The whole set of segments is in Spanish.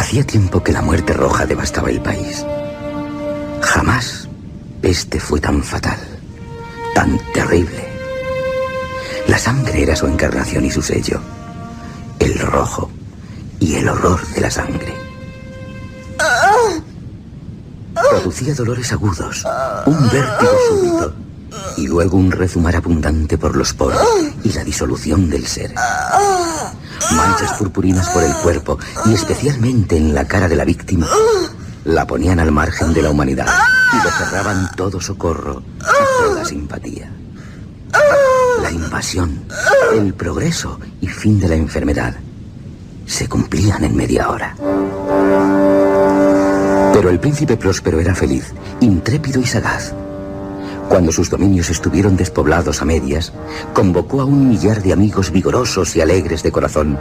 Hacía tiempo que la muerte roja devastaba el país. Jamás peste fue tan fatal, tan terrible. La sangre era su encarnación y su sello, el rojo y el horror de la sangre. Producía dolores agudos, un vértigo súbito y luego un rezumar abundante por los poros y la disolución del ser. Manchas purpurinas por el cuerpo y especialmente en la cara de la víctima la ponían al margen de la humanidad y le cerraban todo socorro y toda simpatía. La invasión, el progreso y fin de la enfermedad se cumplían en media hora. Pero el príncipe próspero era feliz, intrépido y sagaz. Cuando sus dominios estuvieron despoblados a medias, convocó a 1 millar de amigos vigorosos y alegres de corazón,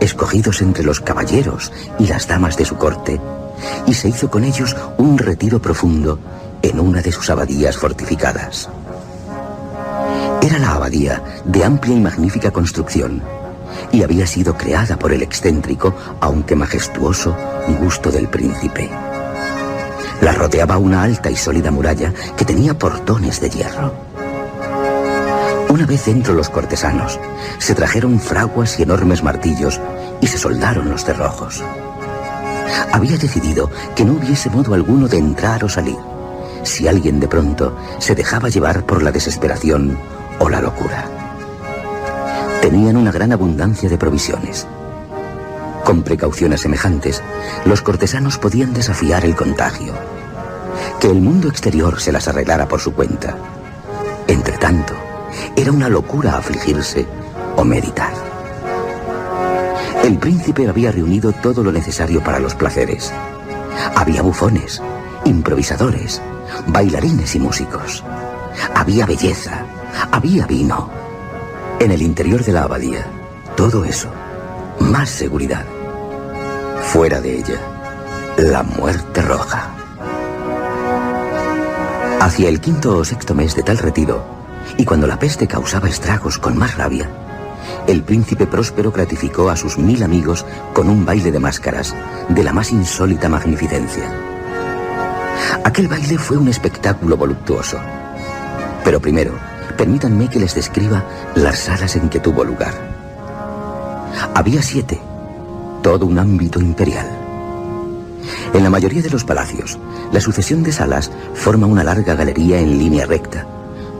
escogidos entre los caballeros y las damas de su corte, y se hizo con ellos un retiro profundo en una de sus abadías fortificadas. Era la abadía de amplia y magnífica construcción, y había sido creada por el excéntrico, aunque majestuoso, gusto del príncipe. La rodeaba una alta y sólida muralla que tenía portones de hierro. Una vez dentro los cortesanos, se trajeron fraguas y enormes martillos y se soldaron los cerrojos. Había decidido que no hubiese modo alguno de entrar o salir, si alguien de pronto se dejaba llevar por la desesperación o la locura. Tenían una gran abundancia de provisiones. Con precauciones semejantes, los cortesanos podían desafiar el contagio. Que el mundo exterior se las arreglara por su cuenta. Entretanto, era una locura afligirse o meditar. El príncipe había reunido todo lo necesario para los placeres. Había bufones, improvisadores, bailarines y músicos. Había belleza, había vino. En el interior de la abadía, todo eso, más seguridad. Fuera de ella, la muerte roja. Hacia el 5º o 6º mes de tal retiro, y cuando la peste causaba estragos con más rabia, el príncipe próspero gratificó a sus 1000 amigos con un baile de máscaras de la más insólita magnificencia. Aquel baile fue un espectáculo voluptuoso. Pero primero, permítanme que les describa las salas en que tuvo lugar. Había 7, todo un ámbito imperial. En la mayoría de los palacios, la sucesión de salas forma una larga galería en línea recta,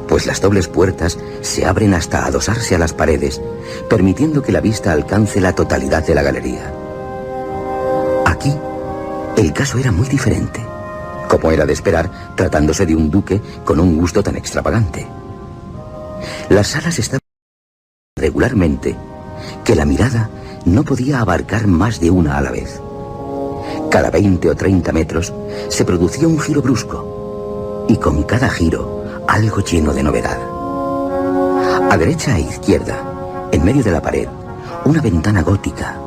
pues las dobles puertas se abren hasta adosarse a las paredes, permitiendo que la vista alcance la totalidad de la galería. Aquí, el caso era muy diferente, como era de esperar, tratándose de un duque con un gusto tan extravagante. Las salas estaban regularmente que la mirada no podía abarcar más de una a la vez. Cada 20 o 30 metros se producía un giro brusco, y con cada giro algo lleno de novedad. A derecha e izquierda, en medio de la pared, una ventana gótica,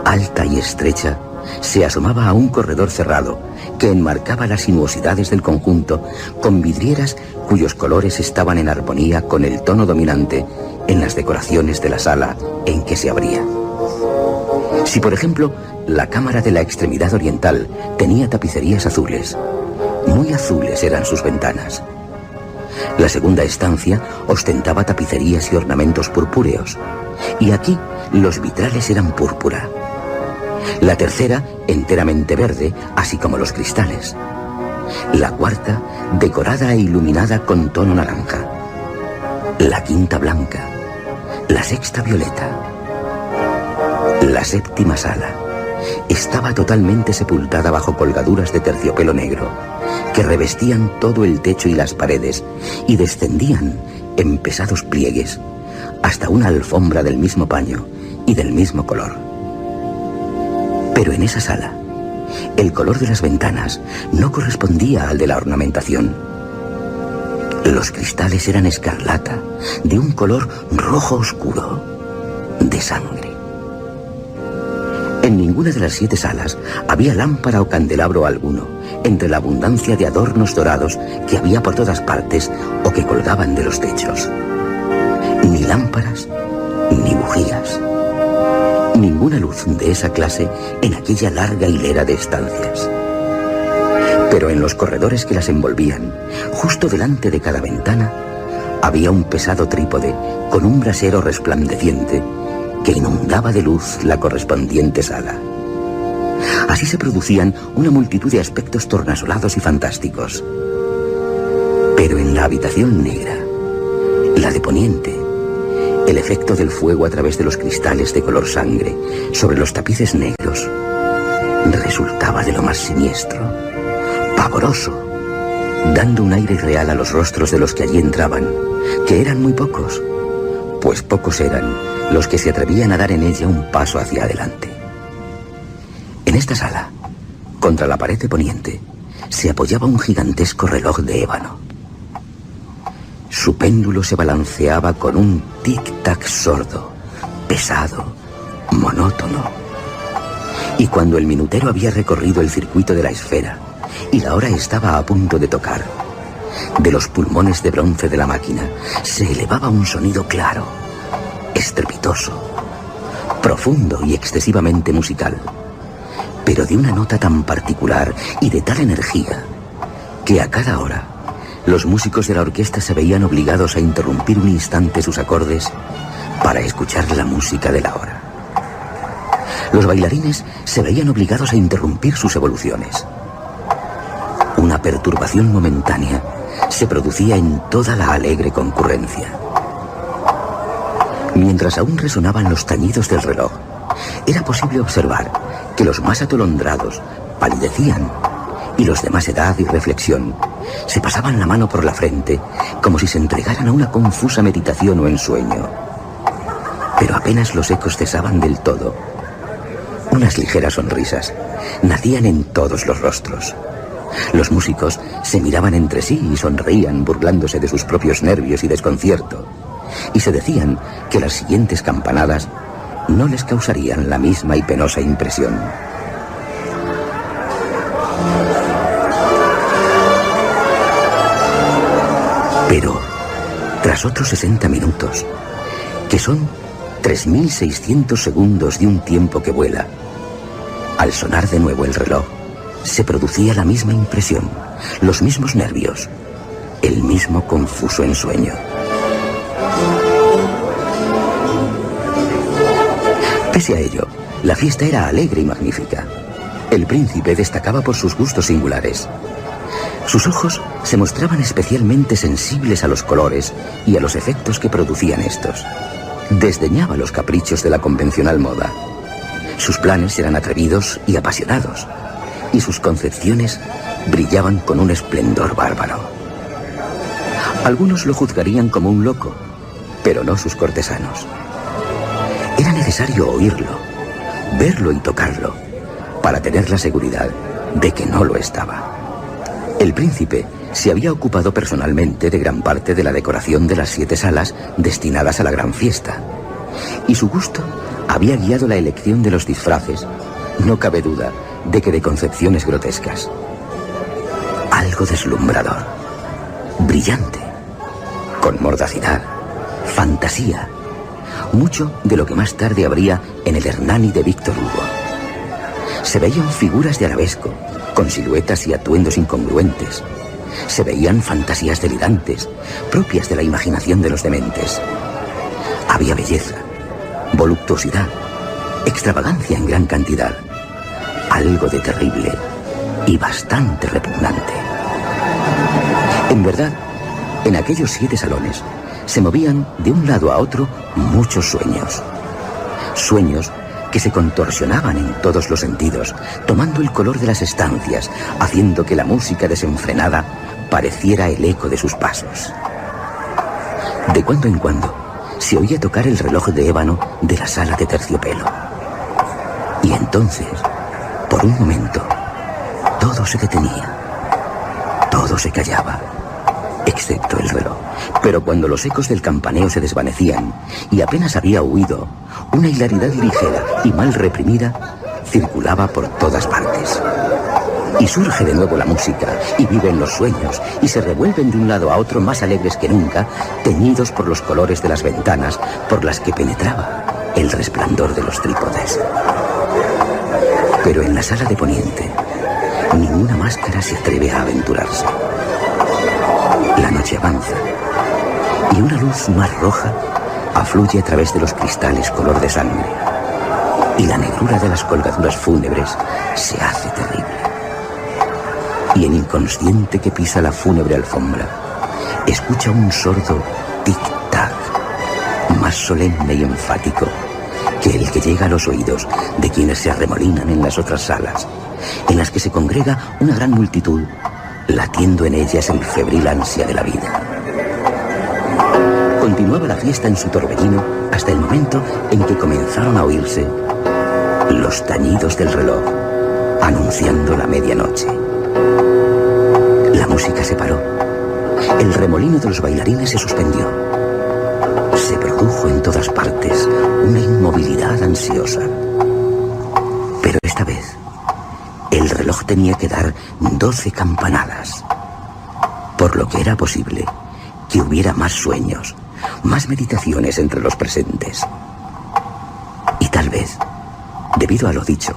alta y estrecha, se asomaba a un corredor cerrado que enmarcaba las sinuosidades del conjunto con vidrieras cuyos colores estaban en armonía con el tono dominante en las decoraciones de la sala en que se abría. Si, por ejemplo, la cámara de la extremidad oriental tenía tapicerías azules, muy azules eran sus ventanas. La segunda estancia ostentaba tapicerías y ornamentos purpúreos, y aquí los vitrales eran púrpura. La tercera, enteramente verde, así como los cristales. La cuarta, decorada e iluminada con tono naranja. La quinta, blanca. La sexta, violeta. La séptima sala estaba totalmente sepultada bajo colgaduras de terciopelo negro, que revestían todo el techo y las paredes y descendían en pesados pliegues hasta una alfombra del mismo paño y del mismo color. Pero en esa sala, el color de las ventanas no correspondía al de la ornamentación. Los cristales eran escarlata, de un color rojo oscuro, de sangre. En ninguna de las 7 salas había lámpara o candelabro alguno, entre la abundancia de adornos dorados que había por todas partes o que colgaban de los techos. Ni lámparas, ni bujías. Ninguna luz de esa clase en aquella larga hilera de estancias. Pero en los corredores que las envolvían, justo delante de cada ventana, había un pesado trípode con un brasero resplandeciente que inundaba de luz la correspondiente sala. Así se producían una multitud de aspectos tornasolados y fantásticos. Pero en la habitación negra, la de poniente, el efecto del fuego a través de los cristales de color sangre sobre los tapices negros resultaba de lo más siniestro, pavoroso, dando un aire real a los rostros de los que allí entraban, que eran muy pocos, pues pocos eran los que se atrevían a dar en ella un paso hacia adelante. En esta sala, contra la pared de poniente, se apoyaba un gigantesco reloj de ébano. Su péndulo se balanceaba con un tic-tac sordo, pesado, monótono. Y cuando el minutero había recorrido el circuito de la esfera y la hora estaba a punto de tocar, de los pulmones de bronce de la máquina se elevaba un sonido claro, estrepitoso, profundo y excesivamente musical, pero de una nota tan particular y de tal energía que a cada hora los músicos de la orquesta se veían obligados a interrumpir un instante sus acordes para escuchar la música de la hora. Los bailarines se veían obligados a interrumpir sus evoluciones. Una perturbación momentánea se producía en toda la alegre concurrencia. Mientras aún resonaban los tañidos del reloj, era posible observar que los más atolondrados palidecían y los de más edad y reflexión se pasaban la mano por la frente como si se entregaran a una confusa meditación o ensueño. Pero apenas los ecos cesaban del todo, unas ligeras sonrisas nacían en todos los rostros. Los músicos se miraban entre sí y sonreían burlándose de sus propios nervios y desconcierto, y se decían que las siguientes campanadas no les causarían la misma y penosa impresión. Pero, tras otros 60 minutos, que son 3.600 segundos de un tiempo que vuela, al sonar de nuevo el reloj, se producía la misma impresión, los mismos nervios, el mismo confuso ensueño. Pese a ello, la fiesta era alegre y magnífica. El príncipe destacaba por sus gustos singulares. Sus ojos se mostraban especialmente sensibles a los colores y a los efectos que producían estos. Desdeñaba los caprichos de la convencional moda. Sus planes eran atrevidos y apasionados, y sus concepciones brillaban con un esplendor bárbaro. Algunos lo juzgarían como un loco, pero no sus cortesanos. Era necesario oírlo, verlo y tocarlo, para tener la seguridad de que no lo estaba. El príncipe se había ocupado personalmente de gran parte de la decoración de las 7 salas destinadas a la gran fiesta, y su gusto había guiado la elección de los disfraces, no cabe duda de que de concepciones grotescas. Algo deslumbrador, brillante, con mordacidad, fantasía, mucho de lo que más tarde habría en el Hernani de Víctor Hugo. Se veían figuras de arabesco, con siluetas y atuendos incongruentes. Se veían fantasías delirantes, propias de la imaginación de los dementes. Había belleza, voluptuosidad, extravagancia en gran cantidad, algo de terrible y bastante repugnante. En verdad, en aquellos 7 salones se movían de un lado a otro muchos sueños. Sueños que se contorsionaban en todos los sentidos, tomando el color de las estancias, haciendo que la música desenfrenada pareciera el eco de sus pasos. De cuando en cuando se oía tocar el reloj de ébano de la sala de terciopelo. Y entonces, por un momento, todo se detenía, todo se callaba, excepto el reloj. Pero cuando los ecos del campaneo se desvanecían y apenas había huido, una hilaridad ligera y mal reprimida circulaba por todas partes. Y surge de nuevo la música, y viven los sueños, y se revuelven de un lado a otro más alegres que nunca, teñidos por los colores de las ventanas por las que penetraba, el resplandor de los trípodes. Pero en la sala de poniente, ninguna máscara se atreve a aventurarse. La noche avanza y una luz más roja afluye a través de los cristales color de sangre, y la negrura de las colgaduras fúnebres se hace terrible. Y el inconsciente que pisa la fúnebre alfombra escucha un sordo tic-tac, más solemne y enfático que el que llega a los oídos de quienes se arremolinan en las otras salas, en las que se congrega una gran multitud, latiendo en ellas el febril ansia de la vida. Continuaba la fiesta en su torbellino hasta el momento en que comenzaron a oírse los tañidos del reloj, anunciando la medianoche. La música se paró. El remolino de los bailarines se suspendió. Se produjo en todas partes una inmovilidad ansiosa. Pero esta vez, el reloj tenía que dar 12 campanadas, por lo que era posible que hubiera más sueños, más meditaciones entre los presentes. Y tal vez, debido a lo dicho,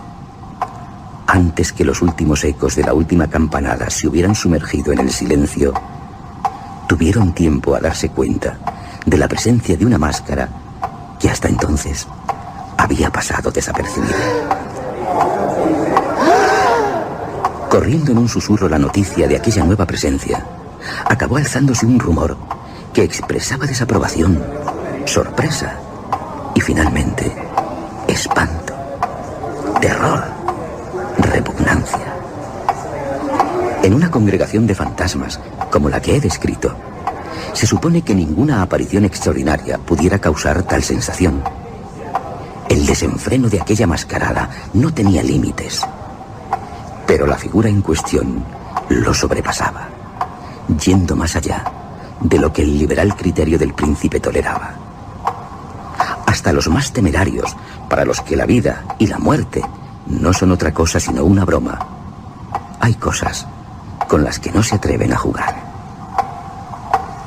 antes que los últimos ecos de la última campanada se hubieran sumergido en el silencio, tuvieron tiempo a darse cuenta de la presencia de una máscara que hasta entonces había pasado desapercibida. Corriendo en un susurro la noticia de aquella nueva presencia, acabó alzándose un rumor que expresaba desaprobación, sorpresa y finalmente espanto, terror, repugnancia. En una congregación de fantasmas como la que he descrito, se supone que ninguna aparición extraordinaria pudiera causar tal sensación. El desenfreno de aquella mascarada no tenía límites, pero la figura en cuestión lo sobrepasaba, yendo más allá de lo que el liberal criterio del príncipe toleraba. Hasta los más temerarios, para los que la vida y la muerte no son otra cosa sino una broma, hay cosas con las que no se atreven a jugar.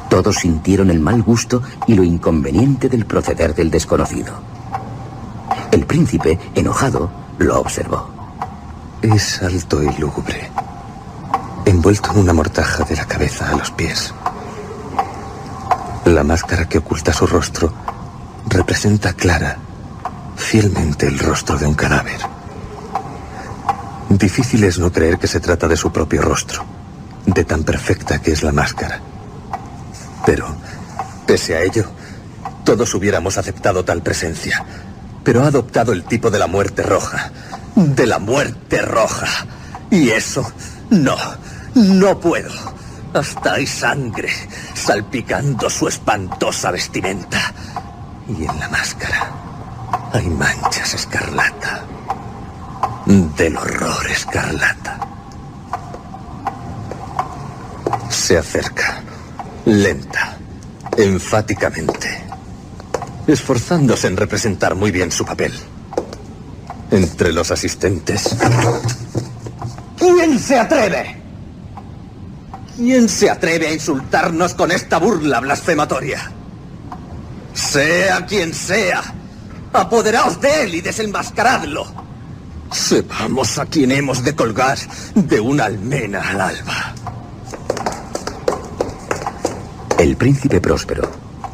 Todos sintieron el mal gusto y lo inconveniente del proceder del desconocido. El príncipe, enojado, lo observó. Es alto y lúgubre, envuelto en una mortaja de la cabeza a los pies. La máscara que oculta su rostro representa clara, fielmente el rostro de un cadáver. Difícil es no creer que se trata de su propio rostro, de tan perfecta que es la máscara. Pero, pese a ello, todos hubiéramos aceptado tal presencia. Pero ha adoptado el tipo de la muerte roja. De la muerte roja. Y eso, no puedo. Hasta hay sangre salpicando su espantosa vestimenta. Y en la máscara hay manchas escarlata. Del horror escarlata. Se acerca, lenta, enfáticamente, esforzándose en representar muy bien su papel. Entre los asistentes... ¿Quién se atreve? ¿Quién se atreve a insultarnos con esta burla blasfematoria? Sea quien sea, apoderaos de él y desenmascaradlo. Sepamos a quién hemos de colgar de una almena al alba. El príncipe Próspero,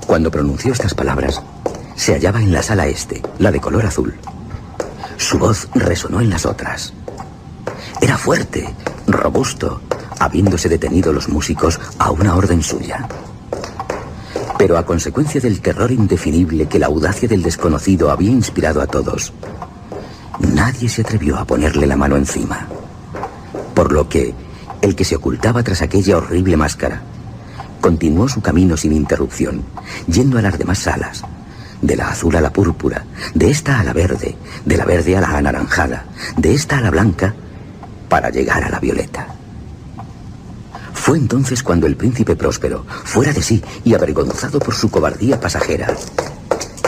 cuando pronunció estas palabras, se hallaba en la sala este, la de color azul. Su voz resonó en las otras. Era fuerte, robusto, habiéndose detenido los músicos a una orden suya. Pero a consecuencia del terror indefinible que la audacia del desconocido había inspirado a todos, nadie se atrevió a ponerle la mano encima. Por lo que el que se ocultaba tras aquella horrible máscara continuó su camino sin interrupción, yendo a las demás salas, de la azul a la púrpura, de esta a la verde, de la verde a la anaranjada, de esta a la blanca, para llegar a la violeta. Fue entonces cuando el príncipe Próspero, fuera de sí y avergonzado por su cobardía pasajera,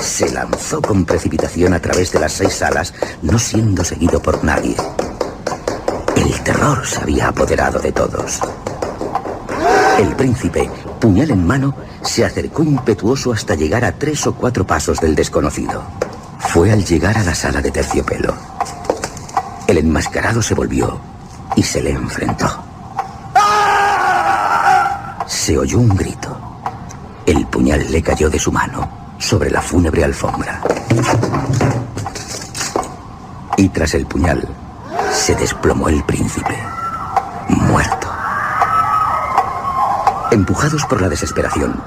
se lanzó con precipitación a través de las 6 salas, no siendo seguido por nadie. El terror se había apoderado de todos. El príncipe, puñal en mano, se acercó impetuoso hasta llegar a 3 o 4 pasos del desconocido. Fue al llegar a la sala de terciopelo. El enmascarado se volvió y se le enfrentó. Se oyó un grito. El puñal le cayó de su mano sobre la fúnebre alfombra. Y tras el puñal se desplomó el príncipe, muerto. Empujados por la desesperación,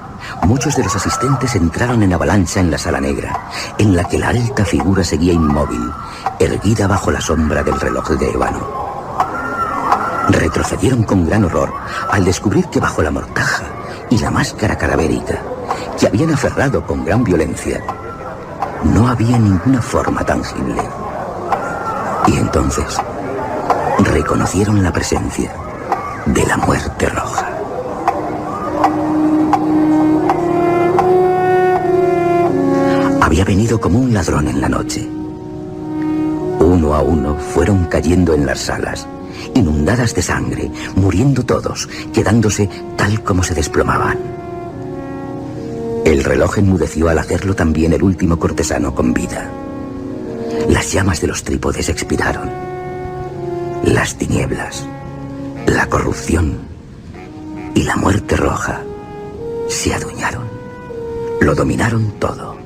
muchos de los asistentes entraron en avalancha en la sala negra, en la que la alta figura seguía inmóvil, erguida bajo la sombra del reloj de ébano. Retrocedieron con gran horror al descubrir que bajo la mortaja y la máscara cadavérica, que habían aferrado con gran violencia, no había ninguna forma tangible. Y entonces reconocieron la presencia de la muerte roja. Había venido como un ladrón en la noche. Uno a uno fueron cayendo en las salas, inundadas de sangre, muriendo todos, quedándose tal como se desplomaban. El reloj enmudeció al hacerlo también el último cortesano con vida. Las llamas de los trípodes expiraron. Las tinieblas, la corrupción y la muerte roja se adueñaron. Lo dominaron todo.